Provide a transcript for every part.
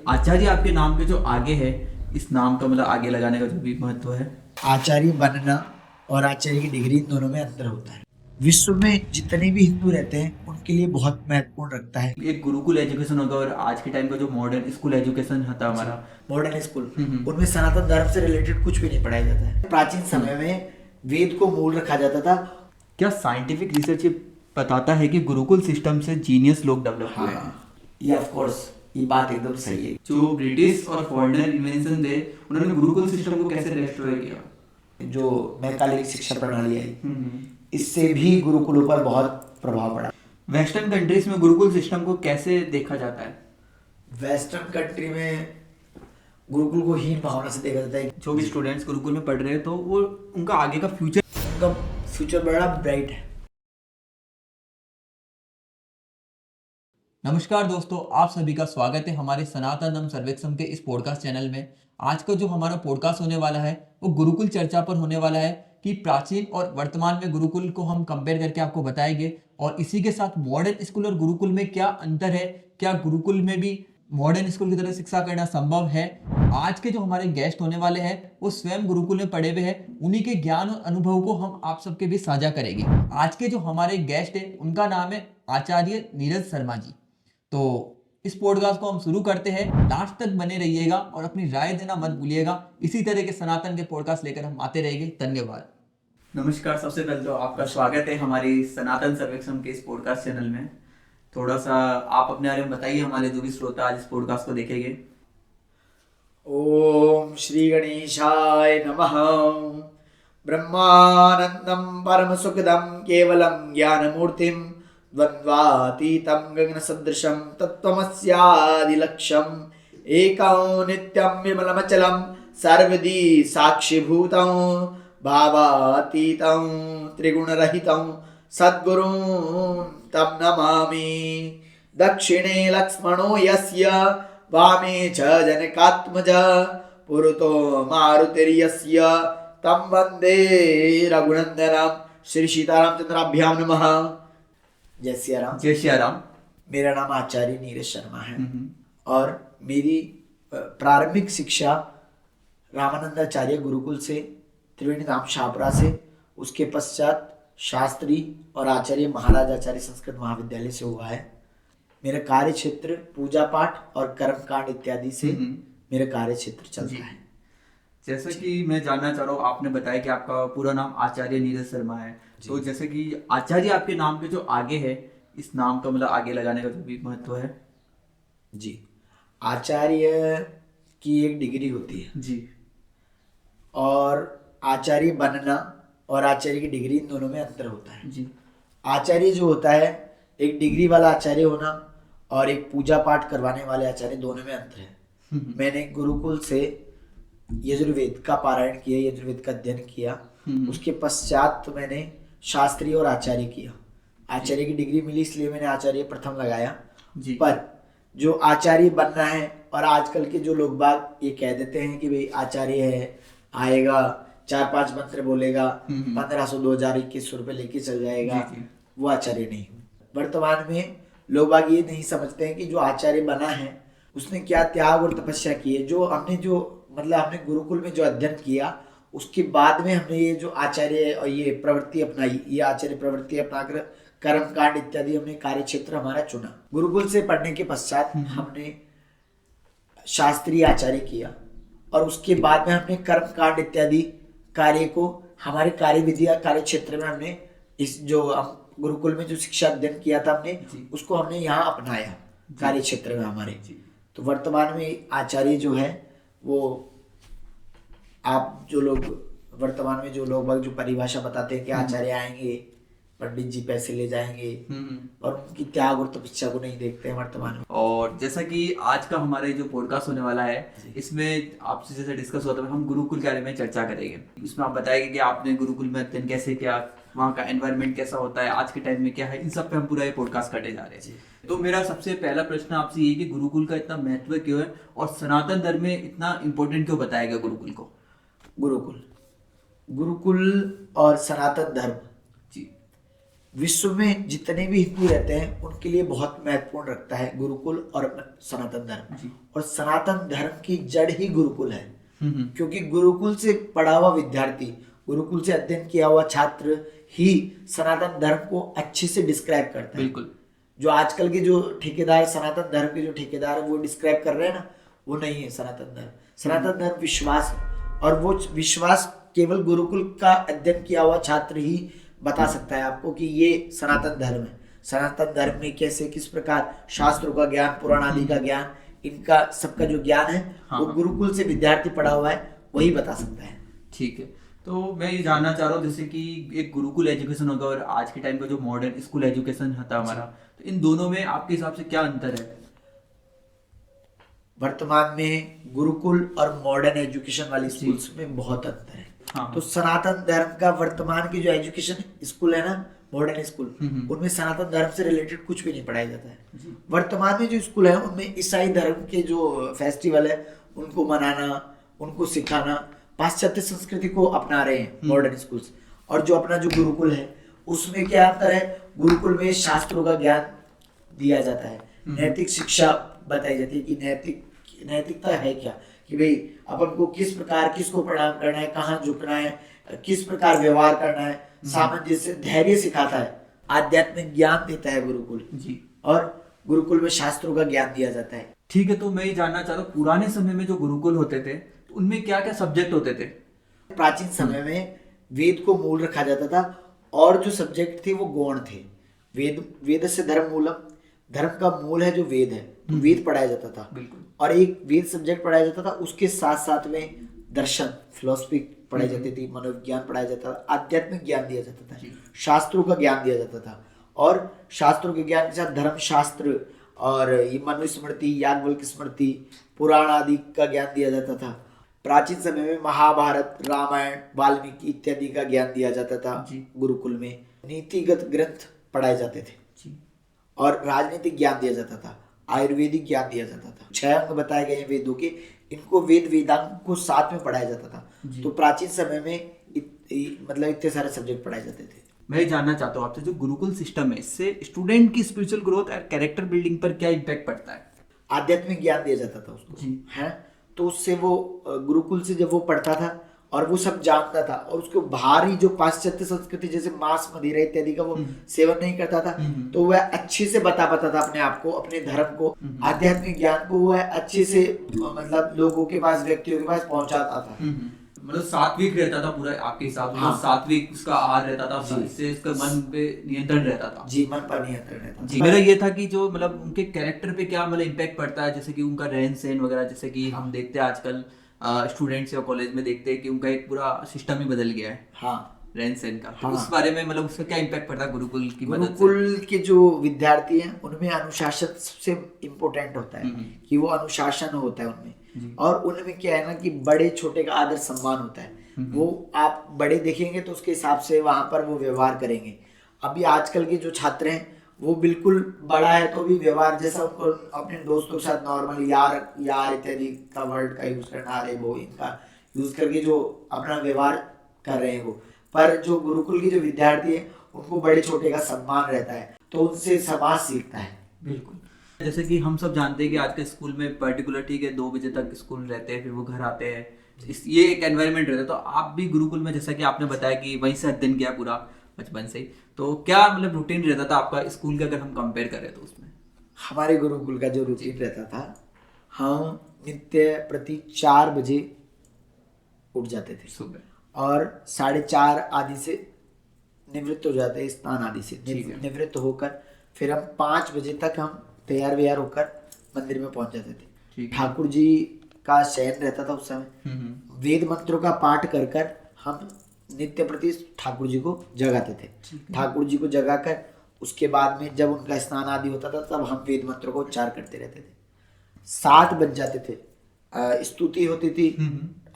आचार्य आपके नाम के जो आगे है, इस नाम का मतलब आगे लगाने का जो भी महत्व है। आचार्य बनना और आचार्य की डिग्री, इन दोनों में अंतर होता है। विश्व में जितने भी हिंदू रहते हैं उनके लिए बहुत महत्वपूर्ण रखता है। एक गुरुकुल एजुकेशन होगा और आज के टाइम का जो मॉडर्न स्कूल एजुकेशन था हमारा, मॉडर्न स्कूल, उनमें सनातन धर्म से रिलेटेड कुछ भी नहीं पढ़ाया जाता है। प्राचीन समय में वेद को मूल रखा जाता था। क्या साइंटिफिक रिसर्च ये बताता है कि गुरुकुल सिस्टम से जीनियस लोग डेवलप हुए हैं? ये ऑफ कोर्स, ये बात एकदम सही है। जो ब्रिटिश और फॉरेनर इन्वेंशन थे, उन्होंने गुरुकुल सिस्टम को कैसे डिस्ट्रॉय किया? जो मैकाले की शिक्षा प्रणाली आई, इससे भी गुरुकुलों पर बहुत प्रभाव पड़ा। वेस्टर्न कंट्रीज में गुरुकुल सिस्टम को कैसे देखा जाता है? वेस्टर्न कंट्री में गुरुकुल को हीन भावना से देखा जाता है। जो भी स्टूडेंट्स गुरुकुल में पढ़ रहे हैं तो वो उनका आगे का फ्यूचर, उनका फ्यूचर बड़ा ब्राइट है। नमस्कार दोस्तों, आप सभी का स्वागत है हमारे सनातन धर्म सर्वेक्षण के इस पॉडकास्ट चैनल में। आज का जो हमारा पॉडकास्ट होने वाला है वो गुरुकुल चर्चा पर होने वाला है कि प्राचीन और वर्तमान में गुरुकुल को हम कंपेयर करके आपको बताएंगे और इसी के साथ मॉडर्न स्कूल और गुरुकुल में क्या अंतर है, क्या गुरुकुल में भी मॉडर्न स्कूल की तरह शिक्षा करना संभव है। आज के जो हमारे गेस्ट होने वाले हैं वो स्वयं गुरुकुल में पढ़े हुए हैं, उन्हीं के ज्ञान और अनुभव को हम आप सबके बीच साझा करेंगे। आज के जो हमारे गेस्ट है उनका नाम है आचार्य नीरज शर्मा जी। तो इस पॉडकास्ट को हम शुरू करते हैं, लास्ट तक बने रहिएगा और अपनी राय देना मत भूलिएगा। इसी तरह के सनातन के पॉडकास्ट लेकर हम आते रहेंगे। धन्यवाद। नमस्कार, सबसे पहले तो आपका स्वागत है हमारी सनातन सर्वेक्षण के इस पॉडकास्ट चैनल में। थोड़ा सा आप अपने बारे में बताइए, हमारे जो भी श्रोता आज इस पॉडकास्ट को देखेंगे। ओम श्री गणेशाय नमः। ब्रह्मानंदं परम सुखदं केवलं ज्ञानमूर्तिं द्वन्द्वातीतं गगनसदृशं तत्त्वमस्यादिलक्ष्यम् एकं नित्यं विमलमचलं सर्वदी साक्षिभूतं भावातीतं त्रिगुणरहितं सद्गुरुं तं नमामि। दक्षिणे लक्ष्मणो यस्य वामे च जनकात्मज पुरतो मारुतिर्यस्य तं वन्दे रघुनन्दनं। श्री सीतारामचंद्राभ्यां नमः। जय सिया राम। जय श्री राम। मेरा नाम आचार्य नीरज शर्मा है और मेरी प्रारंभिक शिक्षा रामानंदाचार्य गुरुकुल से, त्रिवेणी धाम शाहपुरा से, उसके पश्चात शास्त्री और आचार्य महाराज आचार्य संस्कृत महाविद्यालय से हुआ है। मेरा कार्य क्षेत्र पूजा पाठ और कर्मकांड इत्यादि से मेरा कार्य क्षेत्र चलता है। जैसा कि मैं जानना चाह रहा हूँ, आपने बताया कि आपका पूरा नाम आचार्य नीरज शर्मा है, तो जैसे कि आचार्य आपके नाम के जो आगे है, इस नाम का मतलब आगे लगाने का जो भी महत्व है। जी, आचार्य की एक डिग्री होती है जी, और आचार्य बनना और आचार्य की डिग्री, इन दोनों में अंतर होता है। जी। आचार्य जो होता है, एक डिग्री वाला आचार्य होना और एक पूजा पाठ करवाने वाले आचार्य, दोनों में अंतर है। मैंने गुरुकुल से यजुर्वेद का पारायण किया, यजुर्वेद का अध्ययन किया, उसके पश्चात तो मैंने शास्त्री और आचार्य किया। आचार्य की डिग्री मिली इसलिए मैंने आचार्य प्रथम लगाया जी। पर जो आचार्य बनना है, और आजकल के जो लोग बाग ये कह देते हैं कि भाई आचार्य है, आएगा 4-5 मंत्र बोलेगा, 1500 2000 2100 रुपये लेके चल जाएगा, वो आचार्य नहीं। वर्तमान में लोग बाग ये नहीं समझते हैं कि जो आचार्य बना है उसने क्या त्याग और तपस्या की है। जो हमने हमने गुरुकुल में जो अध्ययन किया, उसके बाद में हमने ये जो आचार्य और ये प्रवृत्ति अपनाई, ये आचार्य प्रवृत्ति अपनाकर कर्मकांड इत्यादि हमने कार्य क्षेत्र हमारा चुना। गुरुकुल से पढ़ने के पश्चात हमने शास्त्रीय आचार्य किया और उसके बाद में हमने कर्मकांड इत्यादि कार्य को हमारे कार्य विधिया कार्य क्षेत्र में हमने इस जो हम गुरुकुल में जो शिक्षा अध्ययन किया था हमने उसको हमने यहाँ अपनाया कार्य क्षेत्र में हमारे। तो वर्तमान में आचार्य जो है वो, आप जो लोग वर्तमान में जो लोग जो परिभाषा बताते हैं कि आचार्य आएंगे, पंडित जी पैसे ले जाएंगे और उनकी त्याग और तपस्या को नहीं देखते हैं वर्तमान में। और जैसा कि आज का हमारे जो पॉडकास्ट होने वाला है, इसमें आपसे जैसे डिस्कस होता है, हम गुरुकुल के बारे में चर्चा करेंगे। इसमें आप बताएंगे कि आपने गुरुकुल में अध्ययन कैसे किया, वहाँ का एनवायरनमेंट कैसा होता है, आज के टाइम में क्या है, इन सब पे हम पूरा ये पॉडकास्ट करने जा रहे हैं। तो मेरा सबसे पहला प्रश्न आपसे ये कि गुरुकुल का इतना महत्व क्यों है और सनातन धर्म में इतना इम्पोर्टेंट क्यों बताया गया गुरुकुल को? गुरुकुल और सनातन धर्म, विश्व में जितने भी हिंदू रहते हैं उनके लिए बहुत महत्वपूर्ण रखता है गुरुकुल और सनातन धर्म। और सनातन धर्म की जड़ ही गुरुकुल है, क्योंकि गुरुकुल से पढ़ा हुआ विद्यार्थी, गुरुकुल से अध्ययन किया हुआ छात्र ही सनातन धर्म को अच्छे से डिस्क्राइब करता है। बिल्कुल। जो आजकल के जो ठेकेदार, सनातन धर्म के जो ठेकेदार है वो डिस्क्राइब कर रहे हैं ना, वो नहीं है सनातन धर्म। सनातन धर्म विश्वास है, और वो विश्वास केवल गुरुकुल का अध्ययन किया हुआ छात्र ही बता सकता है आपको कि ये सनातन धर्म है। सनातन धर्म में कैसे, किस प्रकार शास्त्रों का ज्ञान, पुराण आदि का ज्ञान, इनका सबका जो ज्ञान है वो गुरुकुल से विद्यार्थी पढ़ा हुआ है वही बता सकता है। ठीक है, तो मैं ये जानना चाह रहा हूँ जैसे कि एक गुरुकुल एजुकेशन होगा और आज के टाइम का जो मॉडर्न स्कूल एजुकेशन होता है हमारा, तो इन दोनों में आपके हिसाब से क्या अंतर है? वर्तमान में गुरुकुल और मॉडर्न एजुकेशन वाली स्कूल्स में बहुत अंतर है। तो सनातन धर्म का वर्तमान की जो एजुकेशन स्कूल है ना, मॉडर्न स्कूल, उनमें सनातन धर्म से रिलेटेड कुछ भी नहीं पढ़ाया जाता है। वर्तमान में जो स्कूल है उनमें ईसाई धर्म के जो फेस्टिवल है उनको मनाना, उनको सिखाना, पाश्चात्य संस्कृति को अपना रहे हैं मॉडर्न स्कूल्स। और जो अपना जो गुरुकुल है उसमें क्या अंतर है, गुरुकुल में शास्त्रों का ज्ञान दिया जाता है, नैतिक शिक्षा बताई जाती है कि नैतिकता है क्या, कि भाई अपन को किस प्रकार, किसको प्रणाम करना है, कहाँ झुकना है, किस प्रकार व्यवहार करना है, सामंजस्य, धैर्य सिखाता है, आध्यात्मिक ज्ञान देता है गुरुकुल जी। और गुरुकुल में शास्त्रों का ज्ञान दिया जाता है। ठीक है, तो मैं ये जानना चाह रहा हूँ पुराने समय में जो गुरुकुल होते थे तो उनमें क्या क्या सब्जेक्ट होते थे? प्राचीन समय में वेद को मूल रखा जाता था और जो सब्जेक्ट थे वो गौण थे। वेद से धर्म मूलम, धर्म का मूल है जो वेद है, तो वेद पढ़ाया जाता था। बिल्कुल। और एक वेद सब्जेक्ट पढ़ाया जाता था, उसके साथ साथ में दर्शन, फिलोसफी पढ़ाई जाती थी, मनोविज्ञान पढ़ाया जाता था, आध्यात्मिक ज्ञान दिया जाता था, शास्त्रों का ज्ञान दिया जाता था। और शास्त्रों के ज्ञान के साथ धर्म शास्त्र और ये मनुस्मृति, याज्ञवल्क्य स्मृति, पुराण आदि का ज्ञान दिया जाता था। प्राचीन समय में महाभारत, रामायण, वाल्मीकि इत्यादि का ज्ञान दिया जाता था गुरुकुल में। नीतिगत ग्रंथ पढ़ाए जाते थे और राजनीतिक ज्ञान दिया जाता था, आयुर्वेदिक ज्ञान दिया जाता था। 6 अंग बताए गए हैं वेदों के, इनको वेदांग को साथ में पढ़ाया जाता था। तो प्राचीन समय में मतलब इतने सारे सब्जेक्ट पढ़ाए जाते थे। मैं जानना चाहता हूँ आपसे, जो गुरुकुल सिस्टम है इससे स्टूडेंट की स्पिरिचुअल ग्रोथ और कैरेक्टर बिल्डिंग पर क्या इम्पैक्ट पड़ता है? आध्यात्मिक ज्ञान दिया जाता था उसको है, तो उससे वो गुरुकुल से जब वो पढ़ता था और वो सब जानता था और उसको बाहरी जो पाश्चात्य संस्कृति जैसे मांस, मदिरा इत्यादि का वो सेवन नहीं करता था, तो वह अच्छे से बता पाता था अपने आप को, अपने धर्म को, आध्यात्मिक ज्ञान को वह अच्छे से मतलब लोगों के पास, व्यक्तियों के पास पहुंचाता था। मतलब सात्विक रहता था पूरा आपके हिसाब से? सात्विक उसका आहार रहता था, इससे उसका मन पे नियंत्रण रहता था। जी, मन पर नियंत्रण रहता था। मेरा ये था कि जो मतलब उनके कैरेक्टर पे क्या मतलब इम्पैक्ट पड़ता है, जैसे कि उनका रहन सहन वगैरह, जैसे कि हम देखते हैं आजकल स्टूडेंट्स या कॉलेज में देखते हैं कि उनका एक पूरा सिस्टम ही बदल गया है रहन सहन का। तो उस बारे में मतलब उसका क्या इम्पैक्ट पड़ता है गुरुकुल की मदद से? गुरुकुल के जो विद्यार्थी हैं उनमें अनुशासन सबसे इम्पोर्टेंट होता है, कि वो अनुशासन होता है उनमें। और उनमें क्या है ना कि बड़े छोटे का आदर सम्मान होता है। वो आप बड़े देखेंगे तो उसके हिसाब से वहां पर वो व्यवहार करेंगे। अभी आजकल के जो छात्र हैं वो बिल्कुल बड़ा है तो भी व्यवहार जैसा उनको अपने दोस्तों के साथ नॉर्मल यार इत्यादि का वर्ड का यूज करना, अरे वो, इनका यूज करके जो अपना व्यवहार कर रहे हैं वो। पर जो गुरुकुल के जो विद्यार्थी है उनको बड़े छोटे का सम्मान रहता है, तो उनसे समाज सीखता है। बिल्कुल। जैसे कि हम सब जानते हैं कि आज के स्कूल में पर्टिकुलर ठीक है 2 बजे तक स्कूल रहते हैं, फिर वो घर आते हैं, ये एक एनवायरनमेंट रहता है। तो आप भी गुरुकुल में, जैसा कि आपने बताया कि वहीं से अध्ययन किया पूरा बचपन से ही, तो क्या मतलब रूटीन रहता था आपका स्कूल का अगर हम कंपेयर करें तो उसमें? हमारे गुरुकुल का जो रूटीन रहता था, हम नित्य प्रति 4 बजे उठ जाते थे सुबह और 4:30 आदि से निवृत्त हो जाते, स्नान आदि से निवृत्त होकर फिर हम 5 बजे तक हम तैयार व्यार होकर मंदिर में पहुंच जाते थे। ठाकुर जी का शयन रहता था उस समय। वेद मंत्रों का पाठ कर कर हम नित्य प्रति ठाकुर जी को जगाते थे। ठाकुर जी को जगाकर उसके बाद में जब उनका स्नान आदि होता था तब हम वेद मंत्रों को उच्चार करते रहते थे। 7 बज जाते थे, स्तुति होती थी,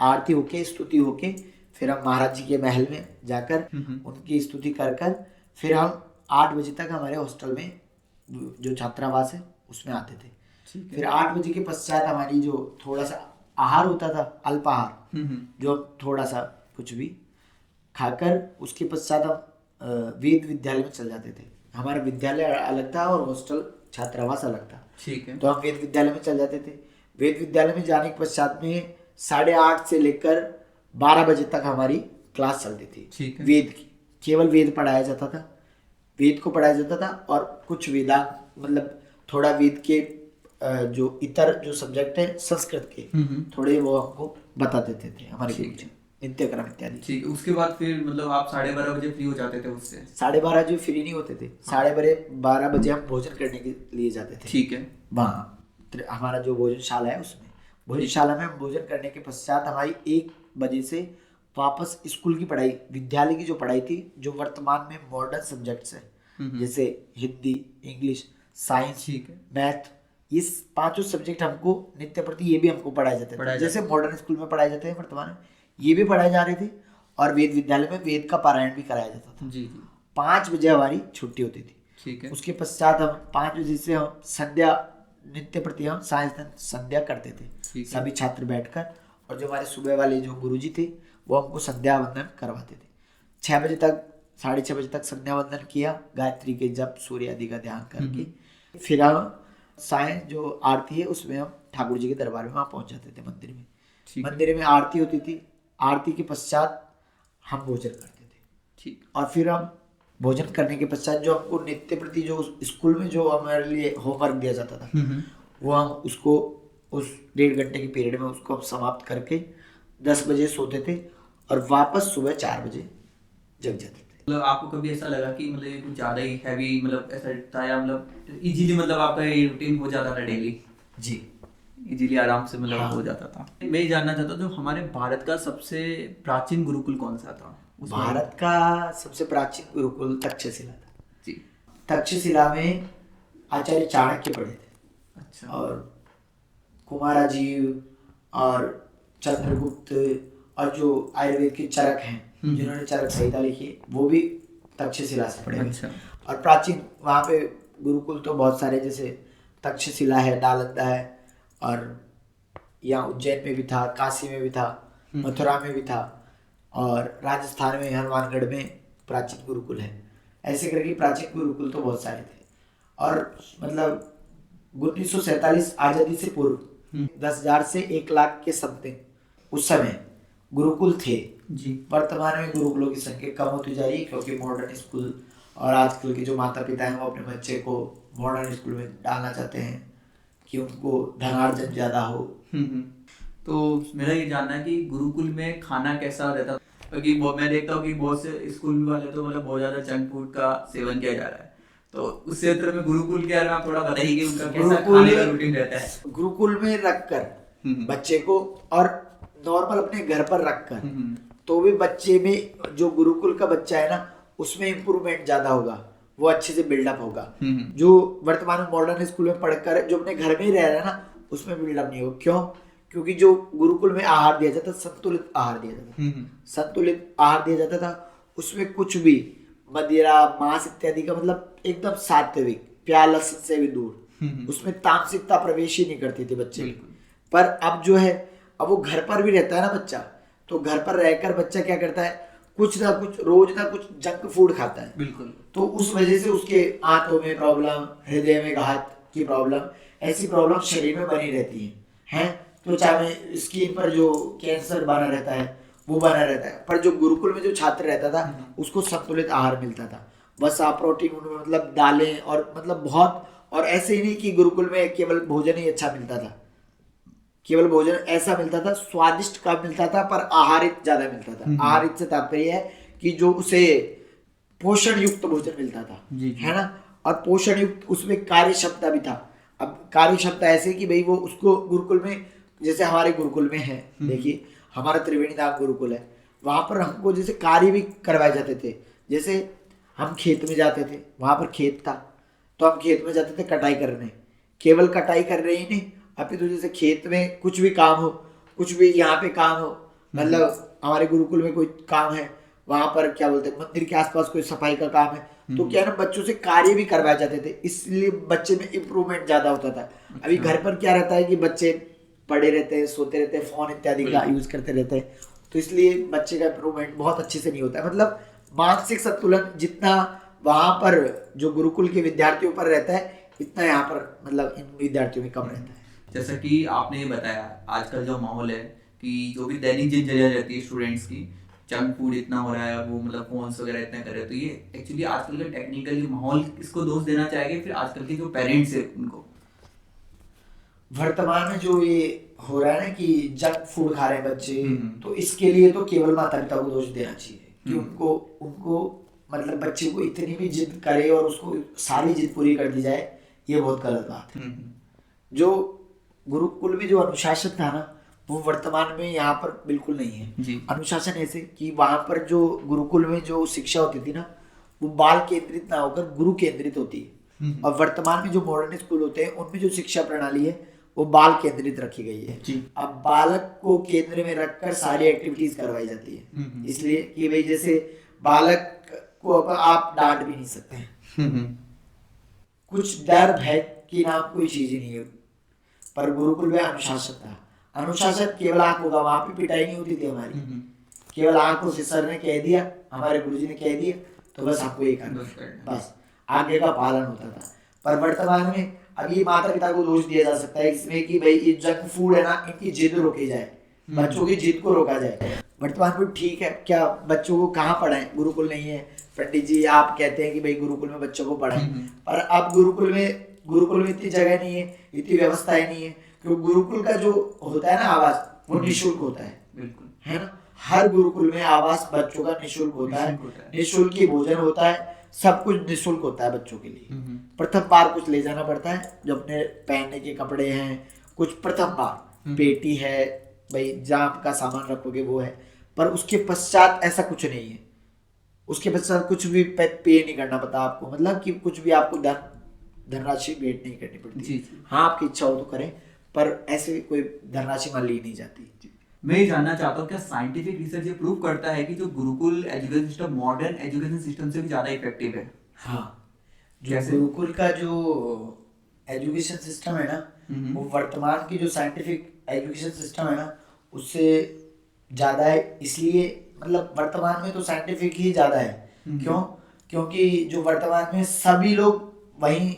आरती होके, स्तुति होके, फिर हम महाराज जी के महल में जाकर उनकी स्तुति कर कर फिर हम 8 बजे तक हमारे हॉस्टल में जो छात्रावास है उसमें आते थे। फिर 8 बजे के पश्चात हमारी जो थोड़ा सा आहार होता था, अल्पाहार, जो थोड़ा सा कुछ भी खाकर उसके पश्चात हम वेद विद्यालय में चल जाते थे। हमारा विद्यालय अलग था और हॉस्टल छात्रावास अलग था। ठीक है। तो हम वेद विद्यालय में चल जाते थे। वेद विद्यालय में जाने के पश्चात में 8:30 से लेकर 12 बजे तक हमारी क्लास चलती थी। ठीक है। वेद की केवल वेद पढ़ाया जाता था, वेद को पढ़ाया जाता था और कुछ वेदांत मतलब थोड़ा वेद के जो इतर जो सब्जेक्ट है संस्कृत के थोड़े वो हमको बता देते थे हमारे गुरुजी, नित्यक्रम इत्यादि। ठीक है। उसके बाद फिर मतलब आप 12:30 बजे फ्री हो जाते थे उससे? 12:30 बजे फ्री नहीं होते थे, 12:30 बजे हम भोजन करने के लिए जाते थे। ठीक है। वहाँ हमारा जो भोजनशाला है उसमें भोजनशाला में हम भोजन करने के पश्चात हमारी 1 बजे से वापस स्कूल की पढ़ाई, विद्यालय की जो पढ़ाई थी, जो वर्तमान में मॉडर्न सब्जेक्ट्स है जैसे हिंदी, इंग्लिश, साइंस, मैथ, ये 5 सब्जेक्ट हमको नित्य प्रति ये भी हमको पढ़ाए जाते थे। जैसे मॉडर्न स्कूल में पढ़ाए जाते हैं वर्तमान में, ये भी पढ़ाए जा रहे थे और वेद विद्यालय में वेद का पारायण भी कराया जाता था। जी। 5 बजे हमारी छुट्टी होती थी। ठीक है। उसके पश्चात हम 5 बजे से हम संध्या नित्य प्रति हम सायंकालीन संध्या करते थे सभी छात्र बैठकर, और जो हमारे सुबह वाले जो गुरुजी थे वो हमको संध्या वंदन करवाते थे। 6 बजे तक 6:30 बजे तक संध्या वंदन किया, गायत्री के जप सूर्य आदि का ध्यान करके फिर हम सायं जो आरती है उसमें हम ठाकुर जी के दरबार में वहाँ पहुँच जाते थे मंदिर में। मंदिर में आरती होती थी, आरती के पश्चात हम भोजन करते थे। ठीक। और फिर हम भोजन करने के पश्चात जो हमको नित्य प्रति जो स्कूल में जो हमारे लिए होमवर्क दिया जाता था वो हम उसको उस 1.5 घंटे के पीरियड में उसको हम समाप्त करके 10 बजे सोते थे और वापस सुबह 4 बजे जग जाते थे। मतलब आपको कभी ऐसा लगा कि मतलब ये कुछ ज्यादा ही हैवी मतलब ऐसा था, या मतलब इजीली मतलब आपका ये रूटीन हो जाता था डेली? जी, इजीली आराम से मतलब हो जाता था। मैं ये जानना चाहता हूँ जो हमारे भारत का सबसे प्राचीन गुरुकुल कौन सा था? भारत का सबसे प्राचीन गुरुकुल तक्षशिला था। जी। तक्षशिला में आचार्य चाणक्य पढ़े थे। अच्छा। और कुमाराजीव और चंद्रगुप्त और जो आयुर्वेद के चरक हैं जिन्होंने चरक संहिता लिखी है वो भी तक्षशिला से पढ़े। अच्छा। और प्राचीन वहाँ पे गुरुकुल तो बहुत सारे, जैसे तक्षशिला है, नालंदा है, और यहाँ उज्जैन में भी था, काशी में भी था, मथुरा में भी था, और राजस्थान में हनुमानगढ़ में प्राचीन गुरुकुल है। ऐसे करके प्राचीन गुरुकुल तो बहुत सारे थे। और मतलब 1947 आज़ादी से पूर्व 10,000 से 1 लाख के समथिंग उस समय गुरुकुल थे। जी। वर्तमान में गुरुकुलों की संख्या कम होती जा रही है क्योंकि मॉडर्न स्कूल और आजकल के जो माता पिता हैं वो अपने बच्चे को मॉडर्न स्कूल में डालना चाहते हैं कि उनको धनार्जन ज़्यादा हो। तो मेरा ये जानना है कि गुरुकुल में खाना कैसा रहता? क्योंकि मैं देखता हूँ कि बहुत से स्कूल वाले तो मतलब बहुत ज़्यादा जंक फूड का सेवन किया जा रहा है, तो उस क्षेत्र में गुरुकुल के बारे में आप थोड़ा बताइए कि उनका कैसा खाने का रूटीन रहता है? गुरुकुल में रखकर बच्चे को और नॉर्मल अपने घर पर रखकर तो भी बच्चे में जो गुरुकुल का बच्चा है ना उसमें इम्प्रूवमेंट ज्यादा होगा, वो अच्छे से बिल्डअप होगा। जो वर्तमान में मॉडर्न स्कूल में पढ़कर जो अपने घर में ही रह रहा है ना उसमें बिल्डअप नहीं होगा। क्यों? क्योंकि जो गुरुकुल में आहार दिया जाता, संतुलित आहार दिया जाता, संतुलित आहार दिया जाता था। उसमें कुछ भी मदिरा, मांस इत्यादि का मतलब एकदम सात्विक, प्यार लहसुन से भी दूर, उसमें तामसिकता प्रवेश ही नहीं करती थी बच्चे। पर अब जो है, अब वो घर पर भी रहता है ना बच्चा, तो घर पर रहकर बच्चा क्या करता है, कुछ ना कुछ रोज ना कुछ जंक फूड खाता है। बिल्कुल। तो उस वजह से उसके आंतों में प्रॉब्लम, हृदय में घात की प्रॉब्लम, ऐसी प्रॉब्लम शरीर में बनी रहती है। त्वचा में, स्किन पर जो कैंसर बना रहता है वो बना रहता है। पर जो गुरुकुल में जो छात्र रहता था उसको संतुलित आहार मिलता था, वसा, प्रोटीन, मतलब दालें, और मतलब बहुत, और ऐसे ही नहीं कि गुरुकुल में केवल भोजन ही अच्छा मिलता था, केवल भोजन ऐसा मिलता था, स्वादिष्ट कम मिलता था पर आहारित ज्यादा मिलता था। आहारित से तात्पर्य है कि जो उसे पोषण युक्त भोजन मिलता था, है ना, और पोषण युक्त उसमें कार्य क्षमता भी था। अब कार्य क्षमता ऐसे कि भाई वो उसको गुरुकुल में, जैसे हमारे गुरुकुल में है, देखिए हमारा त्रिवेणी धाम गुरुकुल है, वहां पर हमको जैसे कार्य भी करवाए जाते थे। जैसे हम खेत में जाते थे, वहां पर खेत था तो हम खेत में जाते थे कटाई करने, केवल कटाई कर रहे ही नहीं, अभी तो जैसे खेत में कुछ भी काम हो, कुछ भी यहाँ पे काम हो, मतलब हमारे गुरुकुल में कोई काम है, वहां पर क्या बोलते हैं, मंदिर के आसपास कोई सफाई का काम है, तो क्या ना बच्चों से कार्य भी करवाए जाते थे, इसलिए बच्चे में इम्प्रूवमेंट ज्यादा होता था। अभी घर पर क्या रहता है कि बच्चे पड़े रहते हैं, सोते रहते हैं, फोन इत्यादि का यूज करते रहते हैं, तो इसलिए बच्चे का इम्प्रूवमेंट बहुत अच्छे से नहीं होता है। मतलब मानसिक संतुलन जितना वहां पर जो गुरुकुल के विद्यार्थियों पर रहता है, इतना यहाँ पर मतलब इन विद्यार्थियों में कम रहता है। जैसा कि आपने ये बताया, आजकल जो माहौल है कि जो भी दैनिक दिनचर्या रहती है स्टूडेंट्स की, जंक फूड इतना हो रहा है, वो मतलब फोन्स वगैरह इतना कर रहे हैं, तो ये एक्चुअली आजकल का टेक्निकली माहौल इसको दोष देना चाहिए, फिर आजकल के जो पेरेंट्स है उनको? वर्तमान में जो ये हो रहा है ना कि जंक फूड खा रहे हैं बच्चे, तो इसके लिए तो केवल माता पिता को दोष देना चाहिए कि उनको उनको मतलब बच्चे को इतनी भी जिद करे और उसको सारी जिद पूरी कर दी जाए, ये बहुत गलत बात है। जो गुरुकुल में जो अनुशासन था ना, वो वर्तमान में यहाँ पर बिल्कुल नहीं है। अनुशासन ऐसे कि वहां पर जो गुरुकुल में जो शिक्षा होती थी ना, वो बाल केंद्रित ना होकर गुरु केंद्रित होती है। और वर्तमान में जो मॉडर्न स्कूल होते हैं, उनमें जो शिक्षा प्रणाली है वो बाल केंद्रित रखी गई है। अब बालक को केंद्र में रखकर सारी एक्टिविटीज करवाई जाती है, इसलिए कि भाई जैसे बालक को अब आप डांट भी नहीं सकते, कुछ डर भय की नाम कोई चीज ही नहीं है। पर गुरुकुल में अनुशासन था। अनुशासन केवल आंखों का, वहां पे पिटाई नहीं होती थी हमारी, केवल आंखों से सर ने कह दिया, हमारे गुरुजी ने कह दिया, तो बस आपको ये करना, बस आगे का पालन होता था। पर वर्तमान में अब ये माता पिता को दोष दिया जा सकता है इसमें कि भाई ये जंक फूड है ना, इनकी जिद रोकी जाए, बच्चों की जिद को रोका जाए। वर्तमान में ठीक है, क्या बच्चों को कहाँ पढ़ाएं, गुरुकुल नहीं है। पंडित जी आप कहते हैं कि भाई गुरुकुल में बच्चों को पढ़ाएं, पर अब गुरुकुल में इतनी जगह नहीं है, इतनी व्यवस्थाएं नहीं है, क्योंकि गुरुकुल का जो होता है ना आवास, वो निःशुल्क होता है, बिल्कुल है ना। हर गुरुकुल में आवास बच्चों का निःशुल्क होता है, निःशुल्क ही भोजन होता है, सब कुछ निःशुल्क होता है बच्चों के लिए। प्रथम बार कुछ ले जाना पड़ता है, जो अपने पहनने के कपड़े हैं, कुछ प्रथम बार पेटी है, भाई जहाँ आपका सामान रखोगे वो है, पर उसके पश्चात ऐसा कुछ नहीं है। उसके पश्चात कुछ भी पे नहीं करना पड़ता आपको, मतलब कि कुछ भी आपको धनराशि भेंट नहीं करनी पड़ती। हाँ आपकी इच्छा हो तो करें, पर ऐसे कोई धनराशि मान ली नहीं जाती। मैं ये जानना चाहता हूँ, क्या साइंटिफिक रिसर्च ये प्रूव करता है कि जो Gurukul education system modern education system से भी ज्यादा इफेक्टिव है? हाँ, जो गुरुकुल का जो एजुकेशन सिस्टम है ना, वो वर्तमान की जो साइंटिफिक एजुकेशन सिस्टम है ना, उससे ज्यादा है। इसलिए मतलब वर्तमान में तो साइंटिफिक ही ज्यादा है। क्यों? क्योंकि जो वर्तमान में सभी लोग वहीं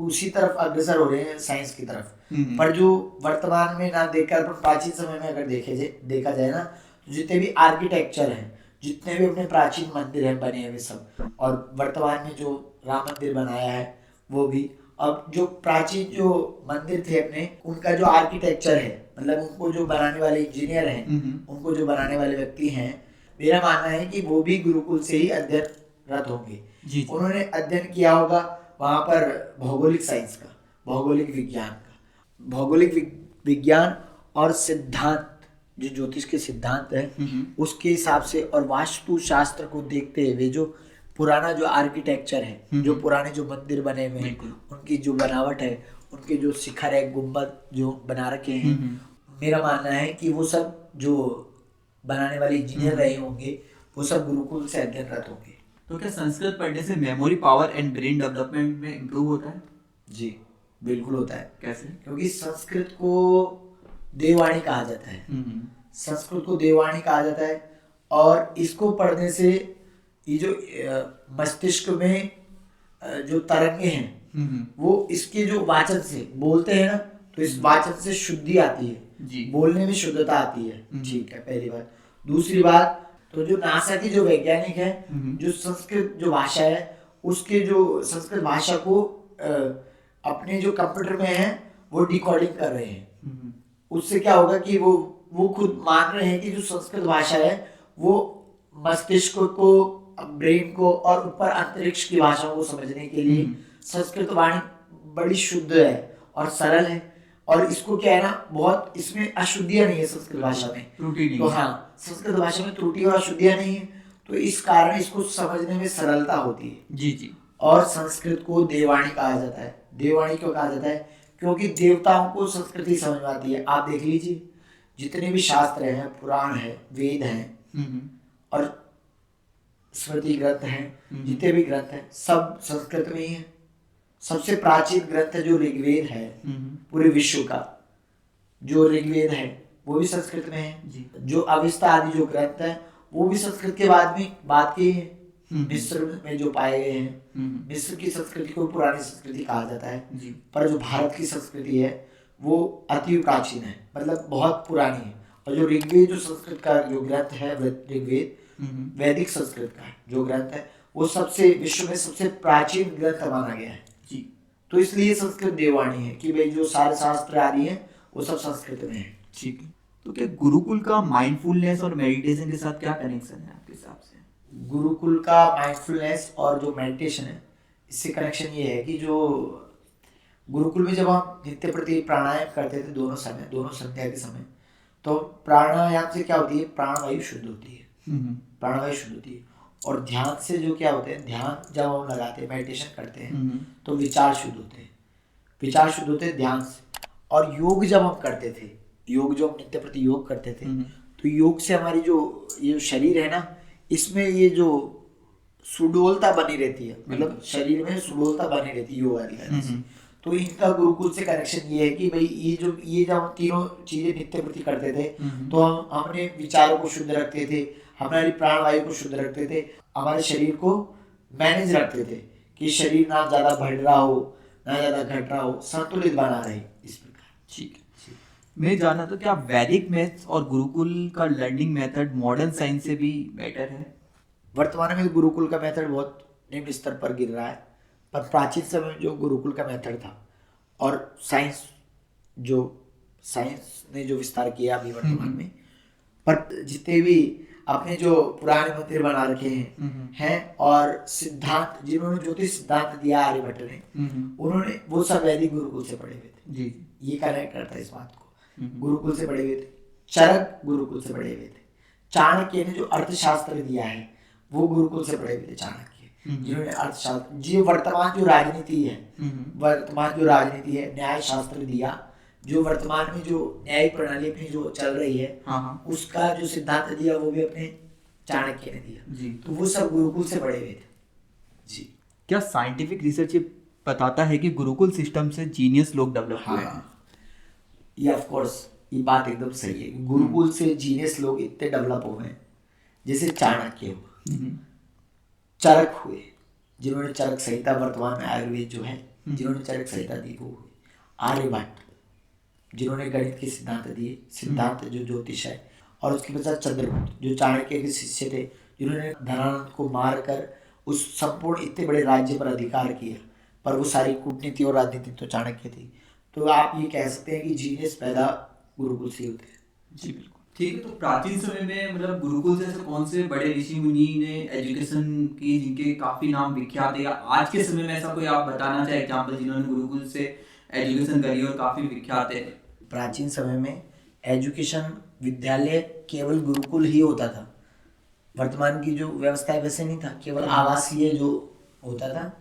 उसी तरफ अग्रसर हो रहे हैं, साइंस की तरफ। पर जो वर्तमान में ना देखकर प्राचीन समय में अगर देखा जाए ना, तो जितने भी आर्किटेक्चर हैं, जितने भी अपने प्राचीन मंदिर हैं बने हुए सब, और वर्तमान में जो राम मंदिर बनाया है वो भी, अब जो प्राचीन जो मंदिर थे अपने, उनका जो आर्किटेक्चर है, मतलब उनको जो बनाने वाले इंजीनियर हैं, उनको जो बनाने वाले व्यक्ति हैं, मेरा मानना है कि वो भी गुरुकुल से ही अध्ययनरत होंगे। उन्होंने अध्ययन किया होगा वहाँ पर भौगोलिक साइंस का, भौगोलिक विज्ञान का, भौगोलिक विज्ञान और सिद्धांत, जो ज्योतिष के सिद्धांत है उसके हिसाब से, और वास्तु शास्त्र को देखते हुए जो पुराना जो आर्किटेक्चर है, जो पुराने जो मंदिर बने हुए हैं, उनकी जो बनावट है, उनके जो शिखर है, गुंबद जो बना रखे हैं, मेरा मानना है कि वो सब जो बनाने वाले इंजीनियर रहे होंगे, वो सब गुरुकुल से अध्ययनरत होंगे। तो क्या संस्कृत पढ़ने से memory power and brain development में इम्प्रूव होता है? जी बिल्कुल होता है। कैसे? क्योंकि संस्कृत को देववाणी कहा जाता है, संस्कृत को देववाणी कहा जाता है, और इसको पढ़ने से ये जो मस्तिष्क में जो तरंगे हैं, वो इसके जो वाचन से बोलते हैं ना, तो इस वाचन से शुद्धि आती है, बोलने में शुद्धता आती है। ठीक है, पहली बात। दूसरी बात, तो जो नासा के जो वैज्ञानिक है, जो संस्कृत जो भाषा है, उसके जो संस्कृत भाषा को अपने जो कंप्यूटर में है वो डिकोडिंग कर रहे हैं। उससे क्या होगा कि वो खुद मान रहे हैं कि जो संस्कृत भाषा है वो मस्तिष्क को, ब्रेन को और ऊपर अंतरिक्ष की भाषाओं को समझने के लिए संस्कृत वाणी बड़ी शुद्ध है और सरल है। और इसको क्या है ना, बहुत इसमें अशुद्धियां नहीं है संस्कृत भाषा में, त्रुटि नहीं। तो हाँ, संस्कृत भाषा में त्रुटि और अशुद्धियां नहीं है, तो इस कारण इसको समझने में सरलता होती है। जी। और संस्कृत को देववाणी कहा जाता है। देववाणी क्यों कहा जाता है? क्योंकि देवताओं को संस्कृत ही समझ में आती है। आप देख लीजिए, जितने भी शास्त्र हैं, पुराण है, वेद हैं और स्मृति ग्रंथ हैं, जितने भी ग्रंथ हैं, सब संस्कृत में ही है। सबसे प्राचीन ग्रंथ है जो ऋग्वेद है, पूरे विश्व का जो ऋग्वेद है वो भी संस्कृत में है। जो अविस्ता आदि जो ग्रंथ है वो भी संस्कृत के बाद के ही है। मिस्र में जो पाए गए हैं, मिस्र की संस्कृति को पुरानी संस्कृति कहा जाता है, जी। पर जो भारत की संस्कृति है वो अति प्राचीन है, मतलब बहुत पुरानी है। और जो ऋग्वेद जो संस्कृत का जो ग्रंथ है, ऋग्वेद वैदिक संस्कृत का जो ग्रंथ है, वो सबसे विश्व में सबसे प्राचीन ग्रंथ माना गया है जी। तो इसलिए संस्कृत देववाणी है कि भाई जो सारे शास्त्र आदि हैं वो सब संस्कृत में है। ठीक है, तो क्या गुरुकुल का माइंडफुलनेस और मेडिटेशन के साथ क्या कनेक्शन है आपके हिसाब से? गुरुकुल का माइंडफुलनेस और जो मेडिटेशन है, इससे कनेक्शन ये है कि जो गुरुकुल में जब हम नित्य प्रति प्राणायाम करते थे दोनों संध्या के समय, तो प्राणायाम से क्या होती है, प्राणवायु शुद्ध होती है, प्राणवायु शुद्ध होती है। और ध्यान से जो क्या होते हैं, ध्यान जब हम लगाते हैं, मेडिटेशन करते हैं, तो विचार शुद्ध होते हैं, विचार शुद्ध होते हैं ध्यान से। और योग जब हम करते थे, योग जो हम नित्य प्रति योग करते थे, तो योग से हमारी जो ये शरीर है ना, इसमें ये जो सुडोलता बनी रहती है, मतलब शरीर में सुडोलता बनी रहती है योग करने से। तो इनका गुरुकुल से कनेक्शन ये है कि भाई ये जब हम तीनों चीजें नित्य प्रति करते थे, तो हम अपने विचारों को शुद्ध रखते थे, हमारी प्राणवायु को शुद्ध रखते थे, हमारे शरीर को मैनेज रखते थे कि शरीर ना ज्यादा बढ़ रहा हो ना ज्यादा घट रहा हो, संतुलित बना रहे इस प्रकार। ठीक है, मैं जानना था क्या वैदिक मैथ्स और गुरुकुल का लर्निंग मेथड मॉडर्न साइंस से भी बेटर है? वर्तमान में गुरुकुल का मेथड बहुत निम्न स्तर पर गिर रहा है, पर प्राचीन समय में जो गुरुकुल का मेथड था और साइंस ने जो विस्तार किया अभी वर्तमान में, पर जितने भी अपने जो पुराने मंदिर बना रखे हैं और सिद्धांत जिन्होंने ज्योतिष सिद्धांत दिया आर्यभट्ट ने, उन्होंने वो सब वैदिक गुरुकुल से पढ़े हुए थे। जी। ये कनेक्ट करता है इस बात को, गुरुकुल से पढ़े हुए थे। चरक गुरुकुल से पढ़े हुए थे। चाणक्य ने जो अर्थशास्त्र दिया है वो गुरुकुल से पढ़े हुए थे चाणक्य, जिन्होंने अर्थशास्त्र जो वर्तमान जो राजनीति है न्याय शास्त्र दिया, जो वर्तमान में जो न्यायिक प्रणाली अपनी जो चल रही है, उसका जो सिद्धांत दिया वो भी अपने चाणक्य ने दिया जी। तो वो सब गुरुकुल से पढ़े हुए थे जी। क्या साइंटिफिक रिसर्च ये बताता है कि गुरुकुल सिस्टम से जीनियस लोग डेवलप हुए हैं? ये ऑफ कोर्स ये बात एकदम सही है, गुरुकुल से जीनियस लोग इतने डेवलप हुए हैं, जैसे चाणक्य हुआ, चरक हुए जिन्होंने चरक संहिता, वर्तमान में आयुर्वेद जो है जिन्होंने चरक संहिता दी वो हुए, आर्यभट्ट जिन्होंने गणित के सिद्धांत दिए, सिद्धांत जो ज्योतिष है, और उसके पश्चात चंद्रगुप्त जो चाणक्य के शिष्य थे, जिन्होंने धनानंद को मार कर उस संपूर्ण इतने बड़े राज्य पर अधिकार किया, पर वो सारी कूटनीति और राजनीति तो चाणक्य थी। तो आप ये कह सकते हैं कि जीनियस पैदा गुरुकुल से होते हैं। जी बिल्कुल। ठीक है, तो प्राचीन समय में मतलब गुरुकुल से ऐसे कौन से बड़े ऋषि मुनि ने एजुकेशन की जिनके काफी नाम विख्यात है, या आज के समय में ऐसा कोई आप बताना चाहे एग्जाम्पल जिन्होंने गुरुकुल से एजुकेशन करी और काफी विख्यात है? प्राचीन समय में एजुकेशन विद्यालय केवल गुरुकुल ही होता था, वर्तमान की जो व्यवस्था है वैसे नहीं था, केवल आवासीय जो होता था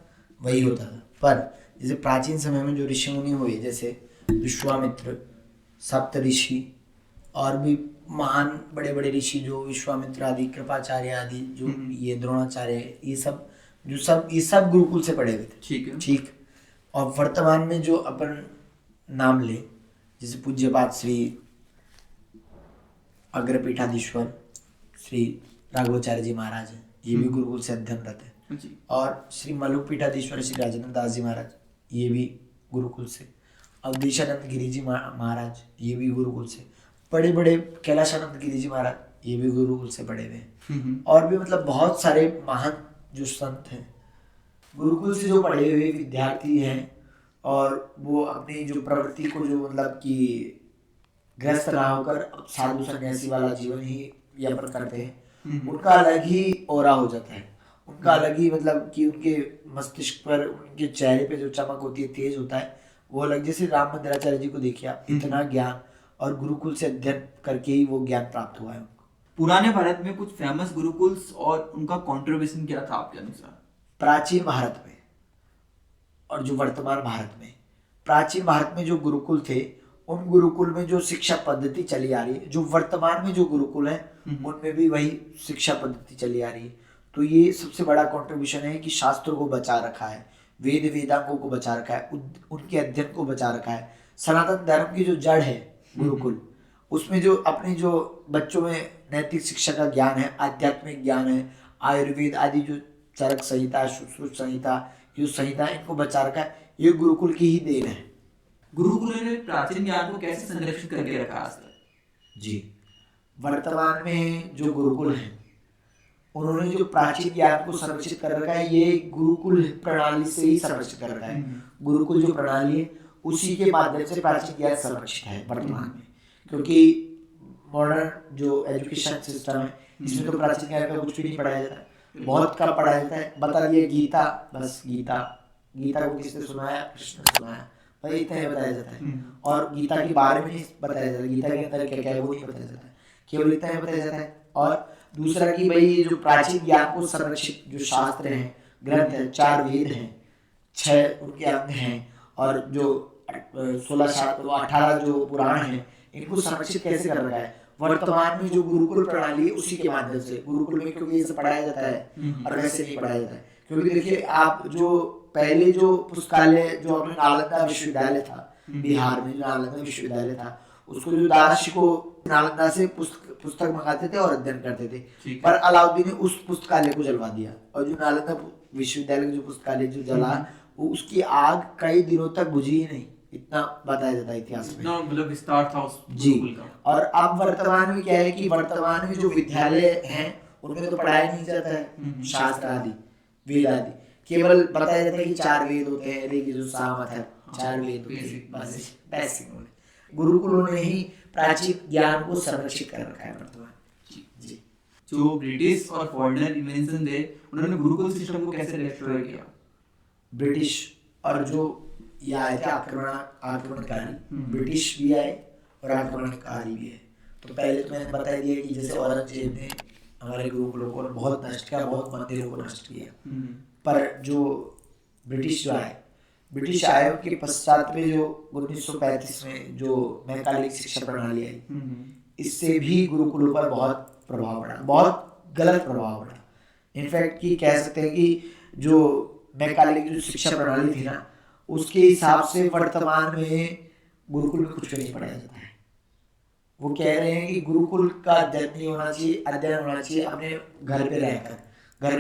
वही होता था। पर जैसे प्राचीन समय में जो ऋषि मुनि हुए, जैसे विश्वामित्र, सप्त ऋषि और भी महान बड़े बड़े ऋषि जो विश्वामित्र आदि, कृपाचार्य आदि, जो ये द्रोणाचार्य, ये सब गुरुकुल से पढ़े हुए थे। ठीक है, ठीक। और वर्तमान में जो अपन नाम ले, जैसे पूज्यपाद श्री अग्रपीठाधीश्वर श्री राघवाचार्य जी महाराज हैं, ये भी गुरुकुल से अध्ययनरत है। और श्री मलुकपीठाधीश्वर श्री राजेंद्र दास जी महाराज, ये भी गुरुकुल से। अवधेशानंद गिरी जी महाराज, ये भी गुरुकुल से। बड़े बड़े कैलाशानंद गिरी जी महाराज, ये भी गुरुकुल से पढ़े हुए हैं। और भी मतलब बहुत सारे महान जो संत हैं गुरुकुल से जो पढ़े हुए विद्यार्थी हैं, और वो अपनी जो प्रवृत्ति को जो मतलब कि ग्रस्त ना होकर साधु सन्यासी वाला जीवन ही यापन करते हैं, उनका अलग ही ओरा हो जाता है, उनका अलग ही मतलब कि उनके मस्तिष्क पर, उनके चेहरे पे जो चमक होती है, तेज होता है, वो अलग। जैसे राम मंदिराचार्य जी को देखिए, इतना ज्ञान और गुरुकुल से अध्ययन करके ही वो ज्ञान प्राप्त हुआ है उनको। पुराने भारत में कुछ फेमस गुरुकुल्स और उनका कंट्रीब्यूशन क्या था आपके अनुसार? प्राचीन भारत में और जो वर्तमान भारत में, प्राचीन भारत में जो गुरुकुल थे, उन गुरुकुल में जो शिक्षा पद्धति चली आ रही है, जो वर्तमान में जो गुरुकुल है उनमें भी वही शिक्षा पद्धति चली आ रही है। तो ये सबसे बड़ा कंट्रीब्यूशन है कि शास्त्रों को बचा रखा है, वेदांगों को बचा रखा है, उनके अध्ययन को बचा रखा है। सनातन धर्म की जो जड़ है गुरुकुल, उसमें जो अपने जो बच्चों में नैतिक शिक्षा का ज्ञान है, आध्यात्मिक ज्ञान है, आयुर्वेद आदि जो चरक संहिता, सुश्रुत संहिता, युग संहिता, इनको बचा रखा है, ये गुरुकुल की ही देन है। गुरुकुलों ने प्राचीन ज्ञान को कैसे संरक्षित करके रखा आज तक? जी, वर्तमान में जो गुरुकुल हैं उन्होंने जो प्राचीन ज्ञान को संरक्षित कर रखा है, ये गुरुकुल प्रणाली से ही संरक्षित कर रखा है। गुरुकुल जो प्रणाली है उसी के माध्यम से प्राचीन ज्ञान संरक्षित है वर्तमान में, क्योंकि मॉडर्न जो एजुकेशन सिस्टम है इसमें तो प्राचीन ज्ञान का कुछ भी नहीं पढ़ाया जाता है, बहुत कम पढ़ाया जाता है। बता दिया गीता, बस गीता, गीता को किसने सुनाया? कृष्ण ने सुनाया, भाई इतना ही बताया जाता है। और गीता के बारे में नहीं बताया जाता, गीता के अंदर क्या क्या है वो नहीं बताया जाता है, केवल इतना ही बताया जाता है। और दूसरा कि भाई ये जो प्राचीन ज्ञान को संरक्षित जो शास्त्र हैं, ग्रंथ हैं, 4 वेद हैं, 6 उनके अंग हैं, और जो 18 जो पुराण हैं, इनको संरक्षित कैसे कर रखा है वर्तमान में जो गुरुकुल प्रणाली है उसी के माध्यम से। गुरुकुल में क्योंकि ये सब पढ़ाया जाता है और वैसे नहीं पढ़ाया जाता है, क्योंकि देखिए आप जो पहले जो पुस्तकालय जो अपने नालंदा विश्वविद्यालय था बिहार में, जो नालंदा विश्वविद्यालय था, उसको जो दाराशी को नालंदा से पुस्तक मंगाते थे और अध्ययन करते थे, पर अलाउद्दीन ने उस पुस्तकालय को जलवा दिया, और जो नालंदा विश्वविद्यालय जो पुस्तकालय जो जला वो उसकी आग कई दिनों तक बुझी ही नहीं, इतना बताया जाता है इतिहास में, मतलब विस्तार था उस जी। गुरुकुल का। और अब वर्तमान में क्या है कि वर्तमान में जो विद्यालय हैं उनमें तो पढ़ाया नहीं जाता है शास्त्र आदि, वेद आदि, केवल बताया जाता है कि 4 वेद होते हैं, ऋग यजुर साम अथर्व, 4 वेद होते हैं, बस बेसिक नॉलेज। गुरुकुलों ने ही प्राचीन ज्ञान को संरक्षित कर रखा है वर्तमान। जी, जो ब्रिटिश और फॉरेनर इन्वेंशन थे उन्होंने गुरुकुल सिस्टम को कैसे डिस्ट्रॉय किया? ब्रिटिश और जो ये आए थे आक्रमणकारी, ब्रिटिश भी आए और आक्रमणकारी भी है। तो पहले तो मैंने बता दिया कि जैसे औरंगजेब ने हमारे गुरुकुलों को बहुत नष्ट किया, बहुत मंदिरों को नष्ट किया, पर जो ब्रिटिश आए के पश्चात में जो 1935 में जो मैकाले शिक्षा प्रणाली आई, इससे भी गुरुकुलों पर बहुत प्रभाव पड़ा, बहुत गलत प्रभाव पड़ा। इनफैक्ट कि कह सकते हैं कि जो मैकाले की जो शिक्षा प्रणाली थी ना, उसके हिसाब से वर्तमान में गुरुकुल में कुछ नहीं पढ़ाया जाता है। वो कह रहे हैं कि गुरुकुल का अध्ययन नहीं होना चाहिए, अध्ययन होना चाहिए अपने घर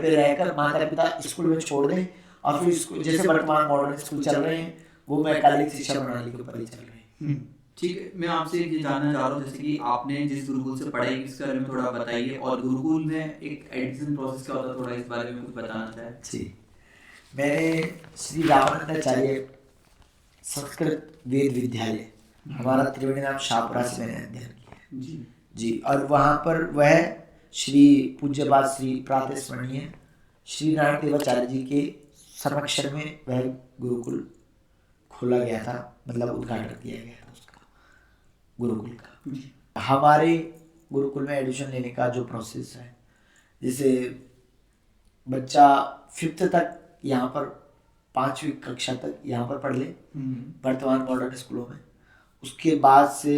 पे रहकर माता पिता स्कूल में छोड़ दें, और फिर स्कूल जैसे वर्तमान मॉडर्न स्कूल चल रहे हैं वो मैकाले शिक्षा प्रणाली के ऊपर ही चल रहे हैं। ठीक है, मैं आपसे ये जानना चाह रहा हूँ, जैसे कि आपने जिस गुरुकुल से पढ़ाई इसके बारे में थोड़ा बताइए, और गुरुकुल में एक एडमिशन प्रोसेस क्या होता है, थोड़ा इस बारे में कुछ बताना चाहें। जी, मैंने श्री रामानंदाचार्य संस्कृत वेद विद्यालय, हमारा त्रिवेणी नाम शाहपुरा से मैंने अध्ययन किया जी। और वहाँ पर वह श्री पूज्यपाद श्री प्रातस्मरणीय श्री नारायण देवाचार्य जी के समक्षर में वह गुरुकुल खोला गया था, मतलब उद्घाटन किया गया था उसका, गुरुकुल का। हमारे गुरुकुल में एडमिशन लेने का जो प्रोसेस है, जैसे बच्चा 5th तक यहाँ पर 5वीं कक्षा तक यहाँ पर पढ़ ले वर्तमान मॉडर्न स्कूलों में, उसके बाद से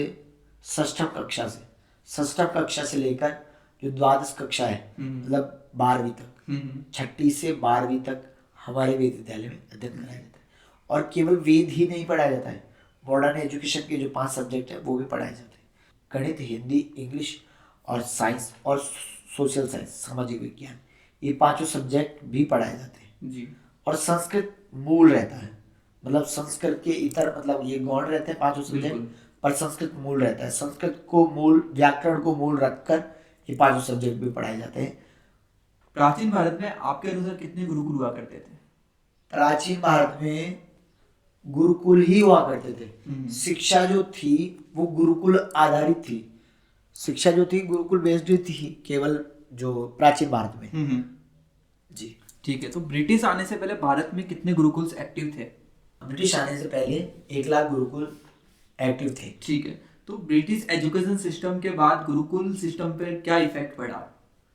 षष्ठ कक्षा से लेकर जो द्वादश कक्षा है, मतलब 12वीं तक, 6ठी से 12वीं तक हमारे वेद विद्यालय में अध्ययन कराया जाता है। और केवल वेद ही नहीं पढ़ाया जाता है, मॉडर्न एजुकेशन के जो 5 सब्जेक्ट है वो भी पढ़ाए जाते हैं, गणित, हिंदी, इंग्लिश और साइंस और सोशल साइंस, सामाजिक विज्ञान, ये 5 सब्जेक्ट भी पढ़ाए जाते हैं जी। और संस्कृत मूल रहता है, मतलब संस्कृत के इतर मतलब ये गौण रहते हैं 5 सब्जेक्ट, पर संस्कृत मूल रहता है। संस्कृत को मूल, व्याकरण को मूल रखकर ये 5 सब्जेक्ट भी पढ़ाए जाते हैं। प्राचीन भारत में आपके अनुसार कितने गुरुकुल हुआ करते थे? प्राचीन भारत में गुरुकुल ही हुआ करते थे। शिक्षा जो थी वो गुरुकुल आधारित थी, शिक्षा जो थी गुरुकुल बेस्ड थी केवल जो प्राचीन भारत में जी। ठीक है, तो ब्रिटिश आने से पहले भारत में कितने गुरुकुल एक्टिव थे? ब्रिटिश आने से पहले 1 लाख गुरुकुल एक्टिव थे। ठीक है, तो ब्रिटिश एजुकेशन सिस्टम के बाद गुरुकुल सिस्टम पे क्या इफेक्ट पड़ा?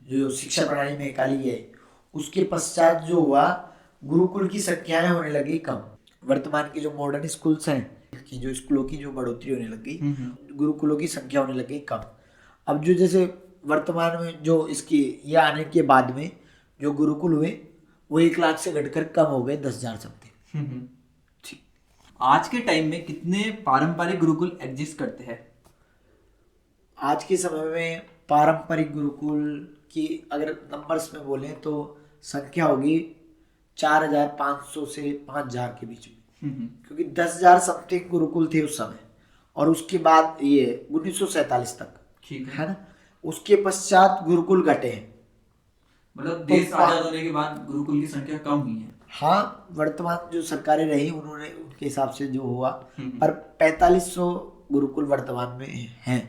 जो शिक्षा प्रणाली में मैकाले है उसके पश्चात जो हुआ, गुरुकुल की संख्याएं होने लगी कम। वर्तमान की जो मॉडर्न स्कूल्स हैं कि जो स्कूलों की जो बढ़ोतरी होने लगी, गुरुकुलों की संख्या होने लगी कम। अब जो जैसे वर्तमान में जो इसकी ये आने के बाद में जो गुरुकुल हुए वो 1 लाख से घटकर कम हो गए 10,000 समथिंग। ठीक, आज के टाइम में कितने पारंपरिक गुरुकुल एग्जिस्ट करते हैं? आज के समय में पारंपरिक गुरुकुल की अगर नंबर्स में बोलें तो संख्या होगी 4,500 से 5,000 के बीच में, क्योंकि 10,000 समथिंग गुरुकुल थे उस समय, और उसके बाद ये 1947 तक, ठीक है ना। उसके पश्चात गुरुकुल घटे हैं, मतलब देश आजाद होने के बाद गुरुकुल की संख्या कम हुई है। हाँ, वर्तमान जो सरकारें रही उन्होंने उनके हिसाब से जो हुआ, पर 4500 गुरुकुल वर्तमान में हैं।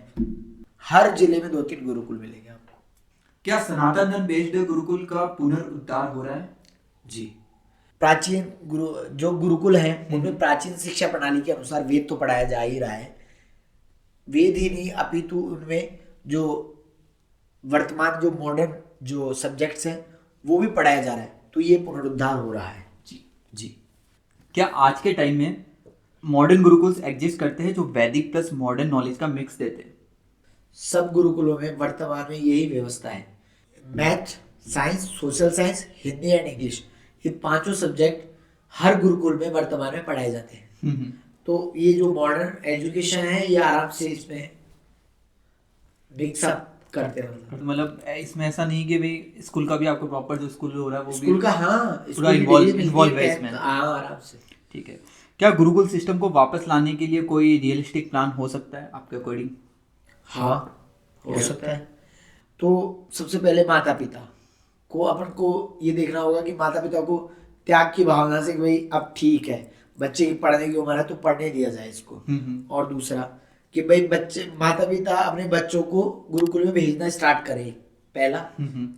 हर जिले में 2-3 गुरुकुल मिलेंगे आपको। क्या सनातन धर्म बेस्ड गुरुकुल का पुनरुद्धार हो रहा है? जी, प्राचीन जो गुरुकुल हैं उनमें प्राचीन शिक्षा प्रणाली के अनुसार वेद तो पढ़ाया जा ही रहा है। वेद ही नहीं, अपितु उनमें जो वर्तमान जो मॉडर्न जो सब्जेक्ट्स हैं वो भी पढ़ाया जा रहा है, तो ये पुनरुद्धार हो रहा है। जी। क्या आज के टाइम में मॉडर्न गुरुकुल्स एग्जिस्ट करते हैं जो वैदिक प्लस मॉडर्न नॉलेज का मिक्स देते हैं? सब गुरुकुलों में वर्तमान में यही व्यवस्था है। Math, science, social science, Hindi and English, ये 5 सब्जेक्ट हर गुरुकुल में वर्तमान में पढ़ाए जाते हैं। तो ये जो मॉडर्न एजुकेशन है ये आराम से इसमें मिक्सअप करते हैं। मतलब इसमें ऐसा नहीं कि भाई स्कूल का भी आपको प्रॉपर जो स्कूल हो रहा है वो स्कूल भी का, हाँ, पूरा इन्वॉल्व है इसमें। हाँ, आराम से। ठीक है। क्या गुरुकुल सिस्टम को वापस लाने के लिए कोई रियलिस्टिक प्लान हो सकता है आपके अकॉर्डिंग? हाँ, हो सकता है। तो सबसे पहले माता पिता को, अपन को ये देखना होगा कि माता पिता को त्याग की भावना से कि भाई अब ठीक है, बच्चे की पढ़ने की उम्र है तो पढ़ने दिया जाए इसको। और दूसरा कि भाई माता पिता अपने बच्चों को गुरुकुल में भेजना स्टार्ट करें पहला,